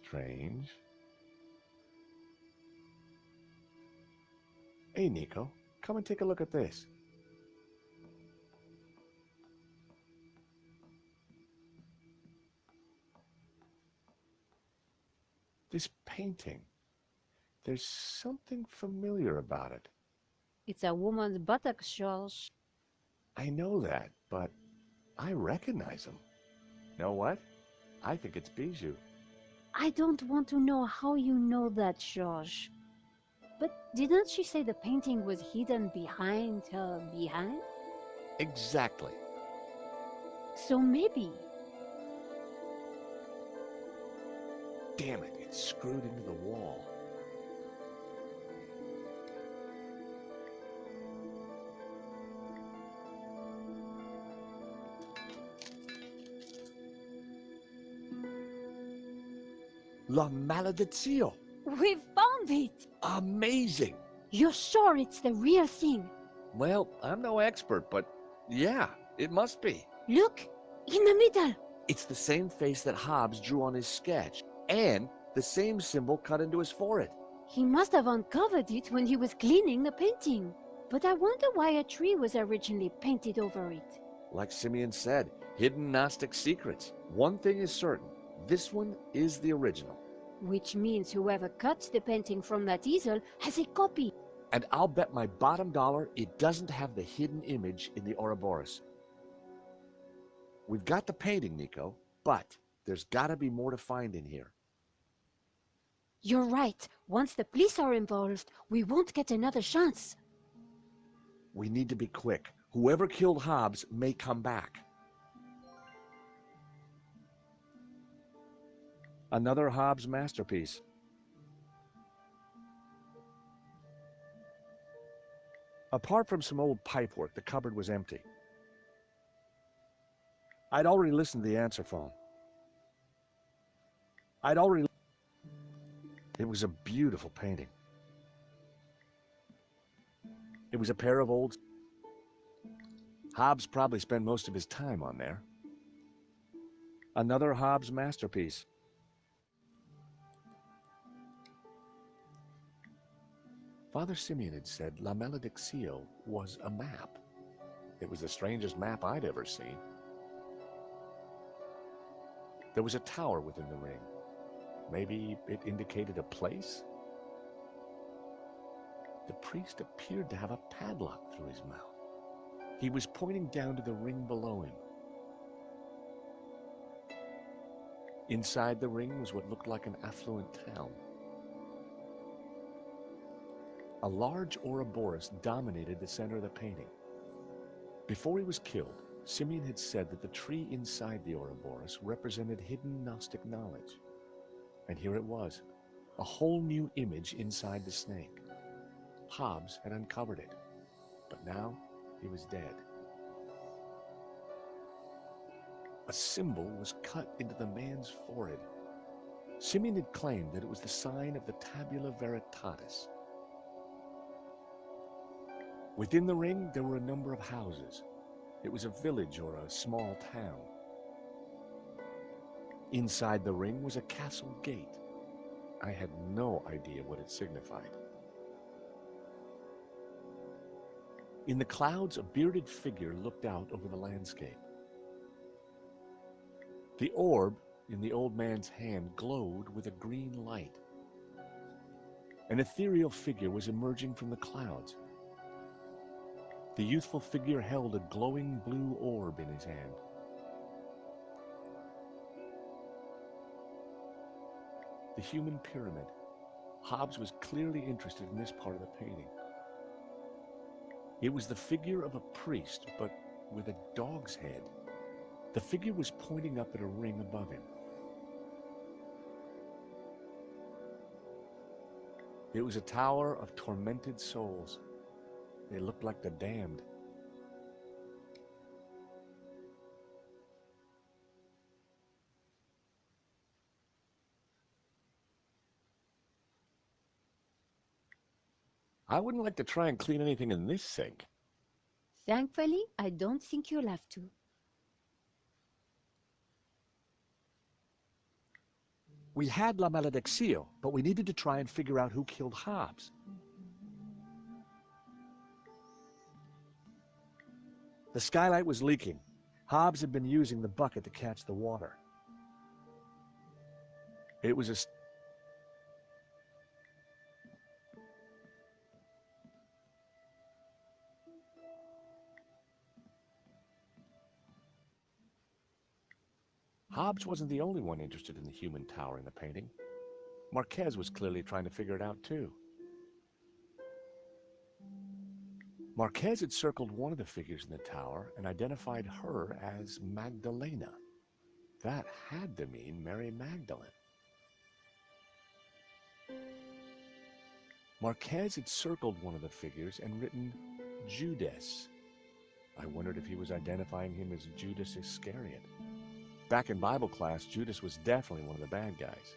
strange. Hey, Nico, come and take a look at this. This painting. There's something familiar about it. It's a woman's buttocks, George. I know that, but I recognize him. Know what? I think it's Bijou. I don't want to know how you know that, George. But didn't she say the painting was hidden behind her behind? Exactly. So maybe. Damn it, it's screwed into the wall. La Maledizione! We found it! Amazing! You're sure it's the real thing? Well, I'm no expert, but yeah, it must be. Look! In the middle! It's the same face that Hobbes drew on his sketch, and the same symbol cut into his forehead. He must have uncovered it when he was cleaning the painting. But I wonder why a tree was originally painted over it. Like Simeon said, hidden Gnostic secrets. One thing is certain, this one is the original. Which means whoever cut the painting from that easel has a copy. And I'll bet my bottom dollar it doesn't have the hidden image in the Ouroboros. We've got the painting, Nico, but there's gotta be more to find in here. You're right. Once the police are involved, we won't get another chance. We need to be quick. Whoever killed Hobbes may come back. Another Hobbes masterpiece. Apart from some old pipework, the cupboard was empty. I'd already listened to the answer phone. It was a beautiful painting. It was a pair of old... Hobbes probably spent most of his time on there. Another Hobbes masterpiece. Father Simeon had said La Maledizione was a map. It was the strangest map I'd ever seen. There was a tower within the ring. Maybe it indicated a place? The priest appeared to have a padlock through his mouth. He was pointing down to the ring below him. Inside the ring was what looked like an affluent town. A large Ouroboros dominated the center of the painting. Before he was killed, Simeon had said that the tree inside the Ouroboros represented hidden Gnostic knowledge. And here it was, a whole new image inside the snake. Hobbes had uncovered it, but now he was dead. A symbol was cut into the man's forehead. Simeon had claimed that it was the sign of the Tabula Veritatis. Within the ring, there were a number of houses. It was a village or a small town. Inside the ring was a castle gate. I had no idea what it signified. In the clouds, a bearded figure looked out over the landscape. The orb in the old man's hand glowed with a green light. An ethereal figure was emerging from the clouds. The youthful figure held a glowing blue orb in his hand. The human pyramid. Hobbes was clearly interested in this part of the painting. It was the figure of a priest, but with a dog's head. The figure was pointing up at a ring above him. It was a tower of tormented souls. They looked like the damned. I wouldn't like to try and clean anything in this sink. Thankfully, I don't think you'll have to. We had La Malediccio, but we needed to try and figure out who killed Hobbes. The skylight was leaking. Hobbes had been using the bucket to catch the water. It was a... Hobbes wasn't the only one interested in the human tower in the painting. Marquez was clearly trying to figure it out too. Marquez had circled one of the figures in the tower and identified her as Magdalena. That had to mean Mary Magdalene. Marquez had circled one of the figures and written Judas. I wondered if he was identifying him as Judas Iscariot. Back in Bible class, Judas was definitely one of the bad guys.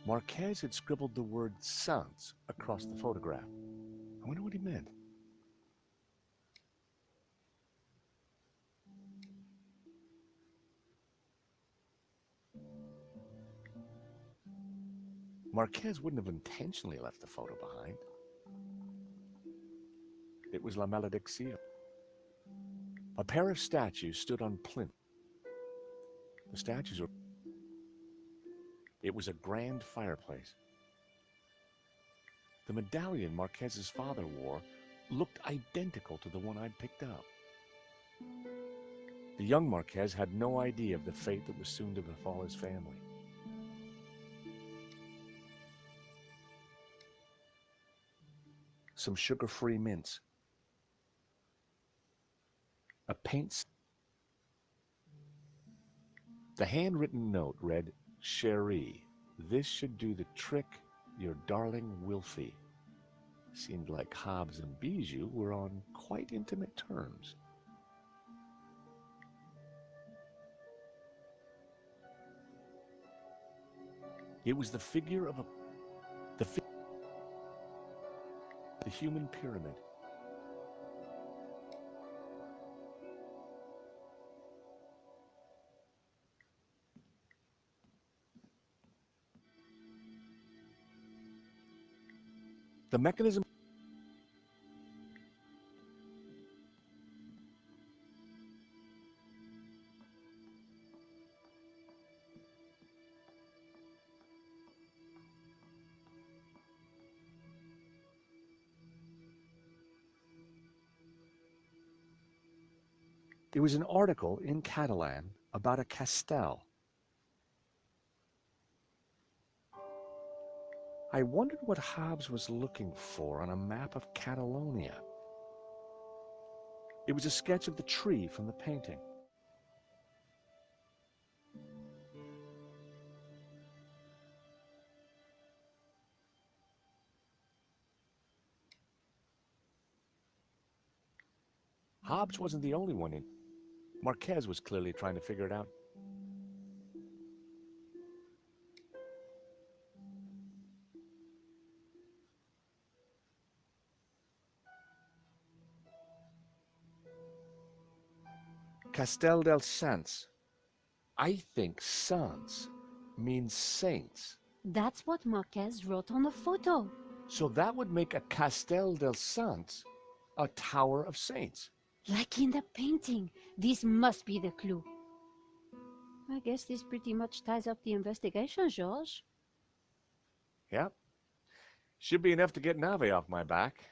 Marquez had scribbled the word sans across the photograph. I wonder what he meant. Marquez wouldn't have intentionally left the photo behind. It was La Malediccio. A pair of statues stood on plinth. The statues were... It was a grand fireplace. The medallion Marquez's father wore looked identical to the one I'd picked up. The young Marquez had no idea of the fate that was soon to befall his family. Some sugar-free mints. A paint... The handwritten note read, Cherie, this should do the trick, your darling Wilfie. Seemed like Hobbes and Bijou were on quite intimate terms. It was the figure of the human pyramid. The mechanism... It was an article in Catalan about a castell. I wondered what Hobbes was looking for on a map of Catalonia. It was a sketch of the tree from the painting. Hobbes wasn't the only one in. Marquez was clearly trying to figure it out. Castel del Sans. I think sans means saints. That's what Marquez wrote on the photo. So that would make a Castel del Sans a tower of saints. Like in the painting. This must be the clue. I guess this pretty much ties up the investigation, George. Yep. Should be enough to get Nave off my back.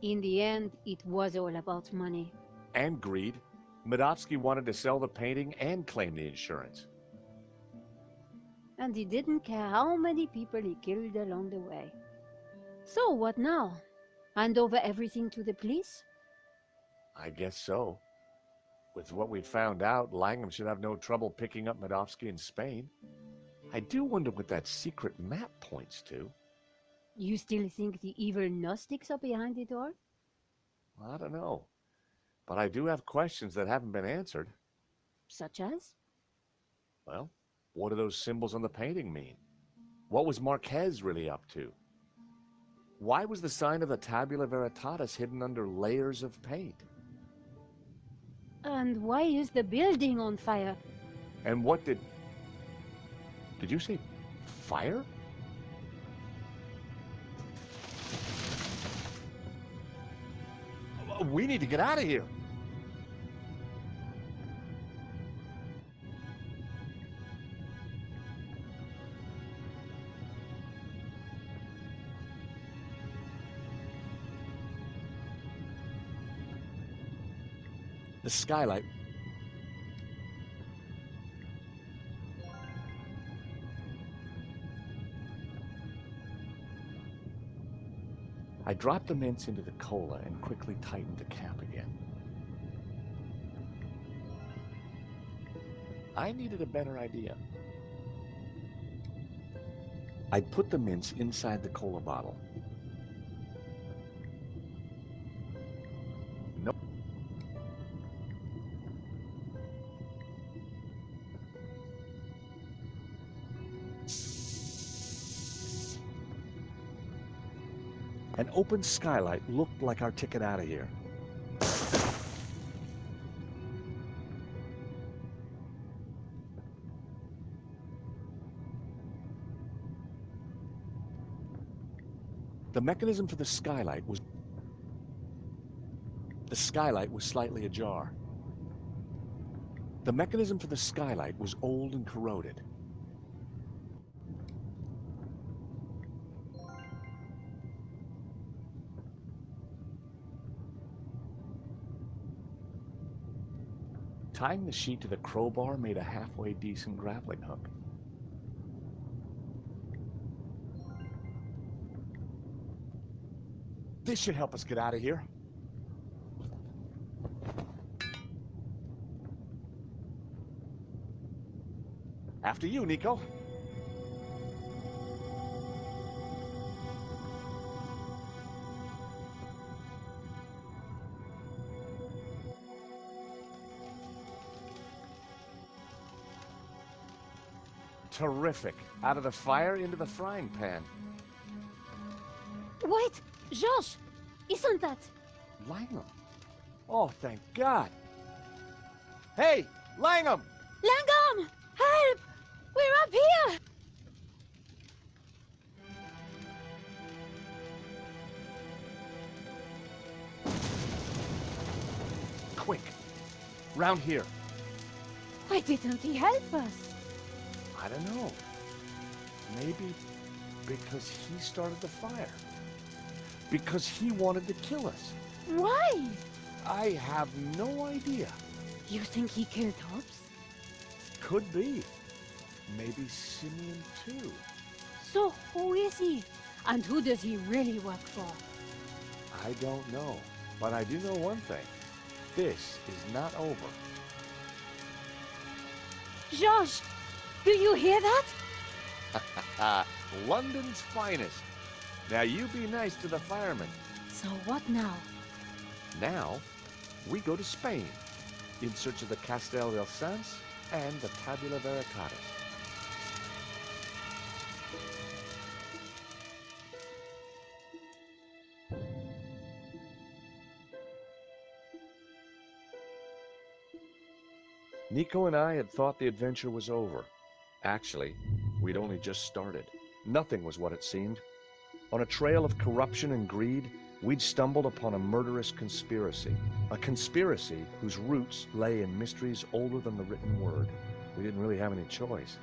In the end, it was all about money. And greed. Medovsky wanted to sell the painting and claim the insurance. And he didn't care how many people he killed along the way. So what now? Hand over everything to the police? I guess so. With what we've found out, Langham should have no trouble picking up Medovsky in Spain. I do wonder what that secret map points to. You still think the evil Gnostics are behind it all? I don't know. But I do have questions that haven't been answered. Such as? Well, what do those symbols on the painting mean? What was Marquez really up to? Why was the sign of the Tabula Veritatis hidden under layers of paint? And why is the building on fire? And what did you say fire? We need to get out of here. The skylight. I dropped the mints into the cola and quickly tightened the cap again. I needed a better idea. I put the mints inside the cola bottle. Nope. An open skylight looked like our ticket out of here. The mechanism for the skylight was slightly ajar. The mechanism for the skylight was old and corroded. Tying the sheet to the crowbar made a halfway decent grappling hook. This should help us get out of here. After you, Nico. Terrific. Out of the fire into the frying pan. Wait! George! Isn't that... Langham. Oh, thank God. Hey, Langham! Langham! Help! We're up here! Quick. Round here. Why didn't he help us? I don't know. Maybe because he started the fire. Because he wanted to kill us. Why? I have no idea. You think he killed Hobbs? Could be. Maybe Simeon too. So who is he? And who does he really work for? I don't know. But I do know one thing. This is not over. George! Do you hear that? London's finest. Now you be nice to the firemen. So what now? Now, we go to Spain, in search of the Castel del Sans and the Tabula Veritatis. Nico and I had thought the adventure was over. Actually, we'd only just started. Nothing was what it seemed. On a trail of corruption and greed, we'd stumbled upon a murderous conspiracy. A conspiracy whose roots lay in mysteries older than the written word. We didn't really have any choice.